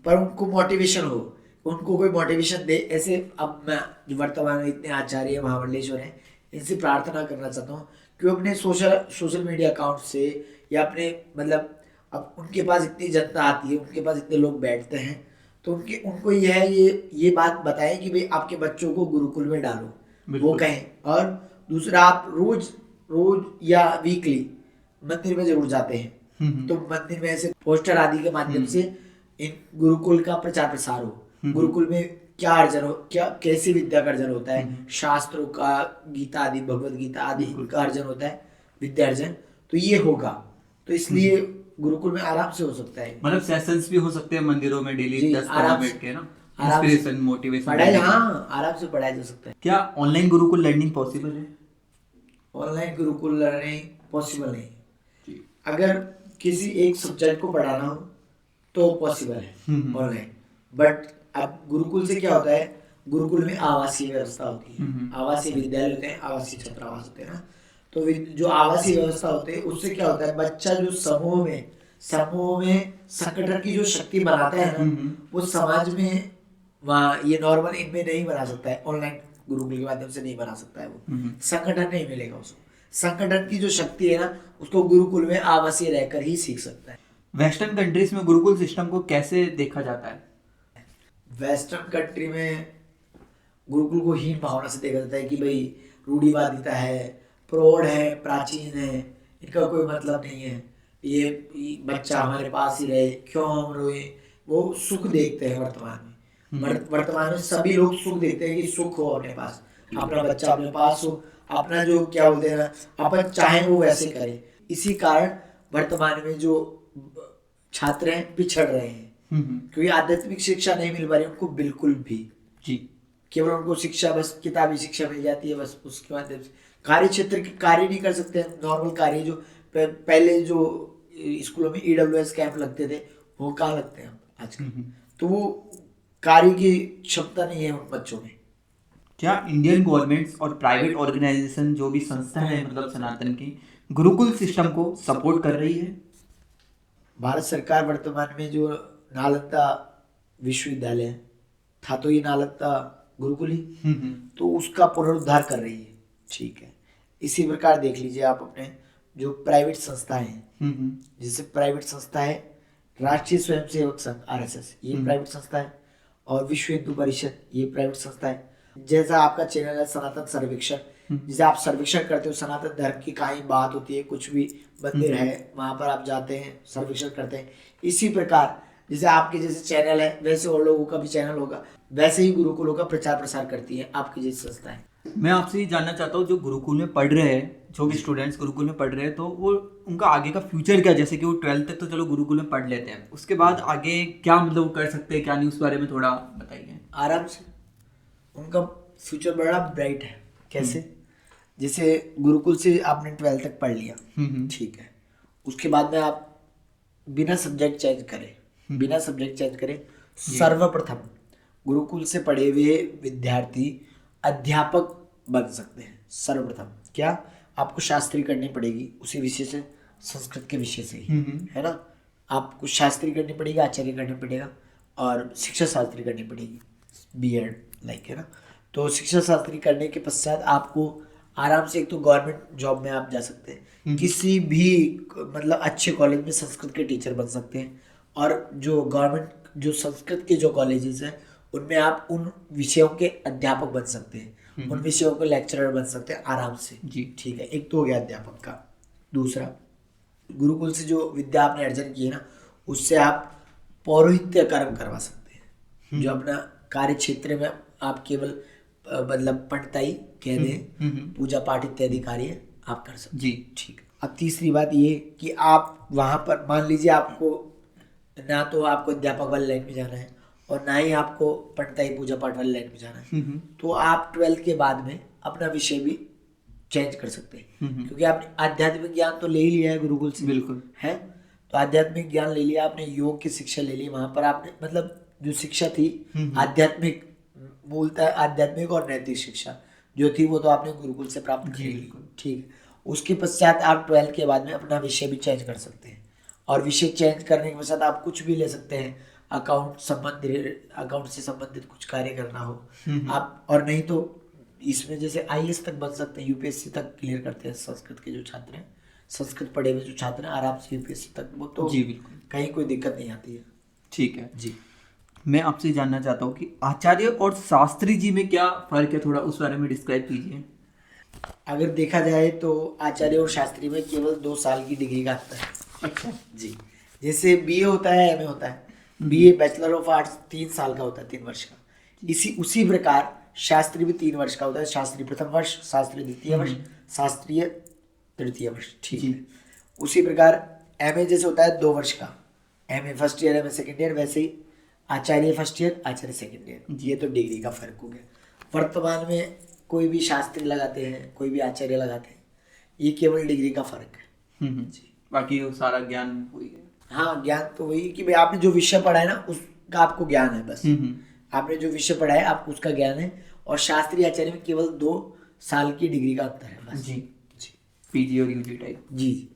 पर उनको मोटिवेशन हो, उनको कोई मोटिवेशन दे। ऐसे अब मैं जो वर्तमान में इतने आचार्य महामंडलेश्वर हैं, इनसे प्रार्थना करना चाहता हूँ कि वो अपने सोशल मीडिया अकाउंट से या अपने मतलब अब उनके पास इतनी जनता आती है, उनके पास इतने लोग बैठते हैं, तो उनको ये बात बताएं कि भाई आपके बच्चों को गुरुकुल में डालो, वो कहें। और दूसरा, आप रोज या वीकली मंदिर में जरूर जाते हैं, तो मंदिर में ऐसे पोस्टर आदि के माध्यम से इन गुरुकुल का प्रचार प्रसार हो। गुरुकुल में क्या अर्जन हो, क्या कैसी विद्या का अर्जन होता है, शास्त्रों का, गीता आदि, भगवत गीता आदि का अर्जन होता है, विद्या अर्जन, तो ये होगा। तो इसलिए गुरुकुल में आराम से हो सकता है, मतलब सेशंस भी हो सकते हैं मंदिरों में डेली 10-15 मिनट के ना, इंस्पिरेशन मोटिवेशन पढ़ाई, हाँ, आराम से पढ़ाया जा सकता है। क्या ऑनलाइन गुरुकुल लर्निंग पॉसिबल है? ऑनलाइन गुरुकुल लर्निंग पॉसिबल नहीं। अगर किसी एक सब्जेक्ट को पढ़ाना हो तो पॉसिबल है ऑनलाइन, बट अब गुरुकुल से क्या होता है, गुरुकुल में आवासीय व्यवस्था होती है, आवासीय विद्यालय होते हैं, आवासीय छात्रावास होते हैं ना। तो जो आवासीय व्यवस्था होते हैं उससे क्या होता है, बच्चा जो समूह में संगठन की जो शक्ति बनाता है ना, वो समाज में वहाँ ये नॉर्मल इनमें नहीं बना सकता है, ऑनलाइन गुरुकुल के माध्यम से नहीं बना सकता है। वो संगठन नहीं मिलेगा उसको, संगठन की जो शक्ति है ना उसको गुरुकुल में आवासीय रहकर ही सीख सकता है। वेस्टर्न कंट्रीज में गुरुकुल सिस्टम को कैसे देखा जाता है? वेस्टर्न कंट्री में गुरुकुल को हीन भावना से देखा जाता है कि भाई रूढ़िवादिता है, प्रौढ़ है, प्राचीन है, इनका कोई मतलब नहीं है, ये बच्चा हमारे पास ही रहे, क्यों हम रोए। वो सुख देखते हैं वर्तमान में सभी लोग सुख देखते हैं कि सुख हो अपने पास, अपना बच्चा अपने पास हो, अपना जो क्या बोलते हैं ना, अपन चाहें वो वैसे करें। इसी कारण वर्तमान में जो छात्र हैं पिछड़ रहे हैं, क्योंकि आध्यात्मिक शिक्षा नहीं मिल पा रही उनको बिल्कुल भी जी। केवल उनको शिक्षा, बस किताबी शिक्षा मिल जाती है, बस उसके माध्यम से कार्य क्षेत्र के कार्य नहीं कर सकते हैं। नॉर्मल कार्य जो पहले जो स्कूलों में EWS कैंप लगते थे वो कहाँ लगते हैं आजकल, तो वो कार्य की क्षमता नहीं है उन बच्चों में। क्या इंडियन गवर्नमेंट्स और प्राइवेट ऑर्गेनाइजेशन जो भी संस्था है मतलब सनातन की गुरुकुल सिस्टम को सपोर्ट कर रही है? भारत सरकार वर्तमान में जो नालंदा विश्वविद्यालय था, तो ये नालंदा गुरुकुल ही, तो उसका पुनरुद्धार कर रही है। ठीक है, इसी प्रकार देख लीजिए आप अपने जो प्राइवेट संस्थाएं हैं, जैसे प्राइवेट संस्था है राष्ट्रीय स्वयंसेवक संघ RSS, ये प्राइवेट संस्था है, और विश्व हिंदू परिषद, ये प्राइवेट संस्था है। जैसा आपका चैनल है सनातन सर्वेक्षण, जिसे आप सर्वेक्षण करते हो, सनातन धर्म की कहीं बात होती है, कुछ भी मंदिर है वहां पर आप जाते हैं, सर्वेक्षण करते हैं। इसी प्रकार जैसे आपके जैसे चैनल है वैसे और लोगों का भी चैनल होगा, वैसे ही गुरुकुलों का प्रचार प्रसार करती है आपकी जैसी संस्थाएं। मैं आपसे ये जानना चाहता हूँ, जो गुरुकुल में पढ़ रहे हैं, जो भी स्टूडेंट्स गुरुकुल में पढ़ रहे हैं, तो वो उनका आगे का फ्यूचर क्या, जैसे कि वो 12th तक तो चलो गुरुकुल में पढ़ लेते हैं, उसके बाद आगे क्या मतलब वो कर सकते हैं क्या नहीं, उस बारे में थोड़ा बताइए। आराम से उनका फ्यूचर बड़ा ब्राइट है। कैसे? जैसे गुरुकुल से आपने 12th तक पढ़ लिया, ठीक है, उसके बाद में आप बिना सब्जेक्ट चेंज करे सर्वप्रथम गुरुकुल से पढ़े हुए विद्यार्थी अध्यापक बन सकते हैं। सर्वप्रथम क्या आपको शास्त्री करनी पड़ेगी उसी विषय से, संस्कृत के विषय से ही, है ना। आपको शास्त्री करनी पड़ेगी, आचार्य करना पड़ेगा और शिक्षा शास्त्री करनी पड़ेगी, बीएड लाइक, है ना। तो शिक्षा शास्त्री करने के पश्चात आपको आराम से एक तो गवर्नमेंट जॉब में आप जा सकते हैं, किसी भी मतलब अच्छे कॉलेज में संस्कृत के टीचर बन सकते हैं। और जो गवर्नमेंट जो संस्कृत के जो कॉलेजेस हैं उनमें आप उन विषयों के अध्यापक बन सकते हैं, उन विषयों के लेक्चरर बन सकते हैं आराम से जी। ठीक है, एक तो हो गया अध्यापक का। दूसरा, गुरुकुल से जो विद्या आपने अर्जन की है ना, उससे आप पौरोहित्य कर्म करवा सकते हैं। जो अपना कार्य क्षेत्र में आप केवल मतलब पंडिताई कह दें, पूजा पाठ इत्यादि कार्य आप कर सकते जी। ठीक है। अब तीसरी बात ये कि आप वहाँ पर मान लीजिए आपको ना तो आपको अध्यापक वाली लाइन में जाना है और ना ही आपको पंडिताई पूजा पाठ वाली लाइन में जाना है, तो आप 12th के बाद में अपना विषय भी चेंज कर सकते हैं, क्योंकि आपने आध्यात्मिक ज्ञान तो ले ही लिया है गुरुकुल से, बिल्कुल है। तो आध्यात्मिक ज्ञान ले लिया आपने, योग की शिक्षा ले ली, वहां पर आपने मतलब जो शिक्षा थी आध्यात्मिक, मूलतः आध्यात्मिक और नैतिक शिक्षा जो थी वो तो आपने गुरुकुल से प्राप्त की, ठीक है। उसके पश्चात आप 12th के बाद में अपना विषय भी चेंज कर सकते हैं, और विषय चेंज करने के पश्चात आप कुछ भी ले सकते हैं, अकाउंट से संबंधित कुछ कार्य करना हो आप, और नहीं तो इसमें जैसे IAS तक बन सकते हैं, UPSC तक क्लियर करते हैं संस्कृत के जो छात्र हैं, संस्कृत पढ़े हुए जो छात्र हैं आराम से UPSC तक, वो तो जी बिल्कुल कहीं कोई दिक्कत नहीं आती है। ठीक है जी। मैं आपसे जानना चाहता हूँ कि आचार्य और शास्त्री जी में क्या फर्क है, थोड़ा उस बारे में डिस्क्राइब कीजिए। अगर देखा जाए तो आचार्य और शास्त्री में केवल 2 साल की डिग्री का अंतर है। अच्छा जी। जैसे BA होता है, MA होता है, BA बैचलर ऑफ आर्ट्स 3 साल का होता है, 3 वर्ष का। उसी प्रकार शास्त्री भी 3 वर्ष का होता है, शास्त्री प्रथम वर्ष, शास्त्री द्वितीय वर्ष, शास्त्रीय तृतीय वर्ष, ठीक है। उसी प्रकार MA जैसे होता है 2 वर्ष का, MA first year, MA second year, वैसे ही आचार्य फर्स्ट ईयर, आचार्य सेकेंड ईयर। ये तो डिग्री का फर्क हो गया। वर्तमान में कोई भी शास्त्री लगाते हैं, कोई भी आचार्य लगाते हैं, ये केवल डिग्री का फर्क है जी। बाकी वो सारा ज्ञान वही है। हाँ, ज्ञान तो वही कि भाई आपने जो विषय पढ़ा है ना उसका आपको ज्ञान है, बस आपने जो विषय पढ़ा है आपको उसका ज्ञान है। और शास्त्री आचार्य में केवल 2 साल की डिग्री का अंतर है बस जी। PG और UG टाइप जी।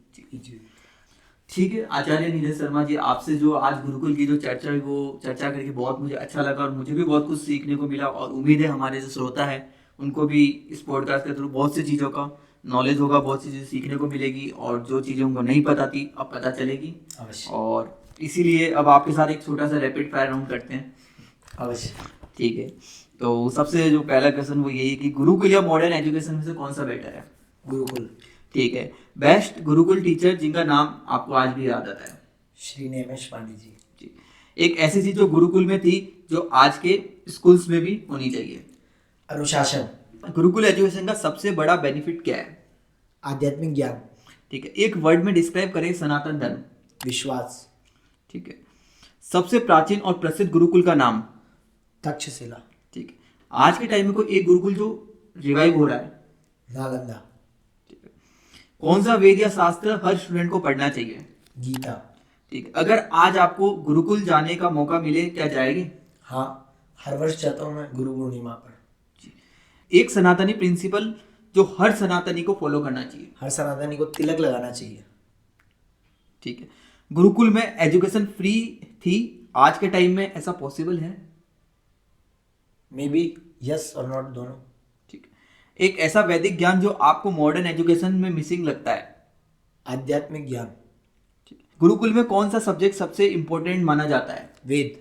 ठीक है। आचार्य नीरज शर्मा जी, आपसे जो आज गुरुकुल की जो चर्चा है वो चर्चा करके बहुत मुझे अच्छा लगा और मुझे भी बहुत कुछ सीखने को मिला, और उम्मीद है हमारे जो श्रोता है उनको भी इस पॉडकास्ट के थ्रू बहुत सी चीज़ों का नॉलेज होगा, बहुत सी चीज़ें सीखने को मिलेगी, और जो चीज़ें उनको नहीं पता थी अब पता चलेगी अवश्य। और इसीलिए अब आपके साथ एक छोटा सा रैपिड फायर राउंड करते हैं अवश्य। ठीक है, तो सबसे जो पहला क्वेश्चन वो यही है कि गुरुकुल या मॉडर्न एजुकेशन में से कौन सा बेटर है? गुरुकुल। ठीक है। बेस्ट गुरुकुल टीचर जिनका नाम आपको आज भी याद आता है? श्री नेमेश पांडे जी। एक ऐसी चीज जो गुरुकुल में थी जो आज के स्कूल्स में भी होनी चाहिए? अनुशासन। गुरुकुल एजुकेशन का सबसे बड़ा बेनिफिट क्या है? आध्यात्मिक ज्ञान। ठीक है। एक वर्ड में डिस्क्राइब करें सनातन धर्म। विश्वास। ठीक है। सबसे प्राचीन और प्रसिद्ध गुरुकुल का नाम? तक्षशिला। ठीक है। आज के टाइम में कोई एक गुरुकुल जो रिवाइव हो रहा है? नालंदा। कौन सा वेद या शास्त्र हर स्टूडेंट को पढ़ना चाहिए? गीता। ठीक है। अगर आज आपको गुरुकुल जाने का मौका मिले क्या जाएंगे? हाँ, हर वर्ष जाता हूँ मैं गुरु पूर्णिमा पर। एक सनातनी प्रिंसिपल जो हर सनातनी को फॉलो करना चाहिए? हर सनातनी को तिलक लगाना चाहिए। ठीक है। गुरुकुल में एजुकेशन फ्री थी, आज के टाइम में ऐसा पॉसिबल है? मे बी यस और नॉट, दोनों। एक ऐसा वैदिक ज्ञान जो आपको मॉडर्न एजुकेशन में मिसिंग लगता है? आध्यात्मिक ज्ञान। गुरुकुल में कौन सा सब्जेक्ट सबसे इंपॉर्टेंट माना जाता है? वेद।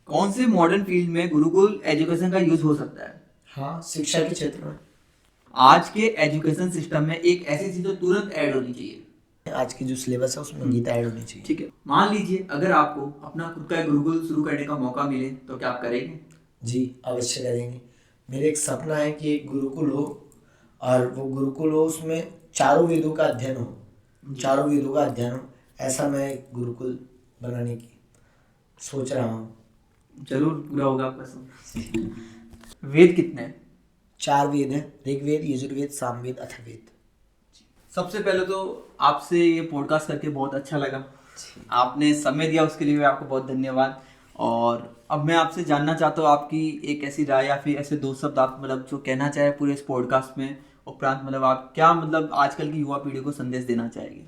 कौन से मॉडर्न फील्ड में गुरुकुल एजुकेशन का यूज हो सकता है? हाँ, शिक्षा के क्षेत्र में। आज के एजुकेशन सिस्टम में एक ऐसी चीज जो तुरंत ऐड होनी चाहिए? आज की जो सिलेबस है उसमें गीता ऐड होनी चाहिए। ठीक है। मान लीजिए अगर आपको अपना खुद का गुरुकुल शुरू करने का मौका मिले तो क्या आप करेंगे? जी, अवश्य करेंगे। मेरे एक सपना है कि एक गुरुकुल हो, और वो गुरुकुल हो उसमें चारों वेदों का अध्ययन हो, ऐसा मैं एक गुरुकुल बनाने की सोच रहा हूँ। जरूर पूरा होगा आपका सपना। वेद कितने हैं? 4 वेद है, ऋग्वेद, यजुर्वेद, सामवेद, अथर्ववेद। सबसे पहले तो आपसे ये पॉडकास्ट करके बहुत अच्छा लगा, आपने समय दिया उसके लिए भी आपको बहुत धन्यवाद। और अब मैं आपसे जानना चाहता हूँ आपकी एक ऐसी राय या फिर ऐसे 2 शब्द आप मतलब जो कहना चाहे पूरे इस पॉडकास्ट में, उपरांत मतलब आप क्या मतलब आजकल की युवा पीढ़ी को संदेश देना चाहेंगे?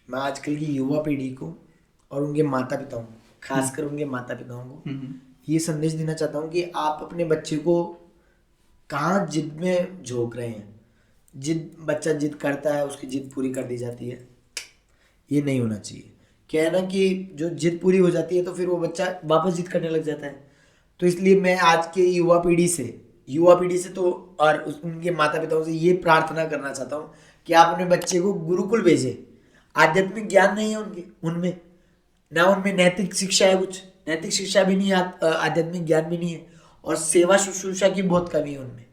मैं आजकल की युवा पीढ़ी को और उनके माता पिताओं को, खासकर उनके माता पिताओं को ये संदेश देना चाहता हूँ कि आप अपने बच्चे को कहाँ जिद में झोंक रहे हैं। बच्चा जिद करता है, उसकी जिद पूरी कर दी जाती है, ये नहीं होना चाहिए। क्या है ना कि जो जिद पूरी हो जाती है तो फिर वो बच्चा वापस जिद करने लग जाता है। तो इसलिए मैं आज के युवा पीढ़ी से तो और उनके माता पिताओं से ये प्रार्थना करना चाहता हूँ कि आप अपने बच्चे को गुरुकुल भेजें। आध्यात्मिक ज्ञान नहीं है उनमें ना उनमें नैतिक शिक्षा है, कुछ नैतिक शिक्षा भी नहीं है, आध्यात्मिक ज्ञान भी नहीं है, और सेवा शुश्रूषा की बहुत कमी है उनमें।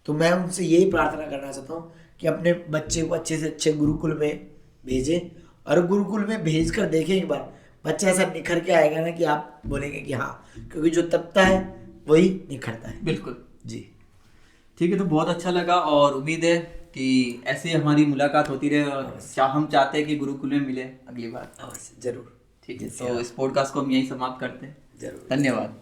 तो मैं उनसे यही प्रार्थना करना चाहता हूँ कि अपने बच्चे को अच्छे से अच्छे गुरुकुल में भेजें, और गुरुकुल में भेज कर देखें एक बार, बच्चा ऐसा निखर के आएगा ना कि आप बोलेंगे कि हाँ, क्योंकि जो तपता है वही निखरता है। बिल्कुल जी ठीक है, तो बहुत अच्छा लगा और उम्मीद है कि ऐसे हमारी मुलाकात होती रहे, और हम चाहते हैं कि गुरुकुल में मिले अगली बार। अवश्य, जरूर। ठीक है, तो इस पॉडकास्ट को हम यहीं समाप्त करते हैं। जरूर, धन्यवाद।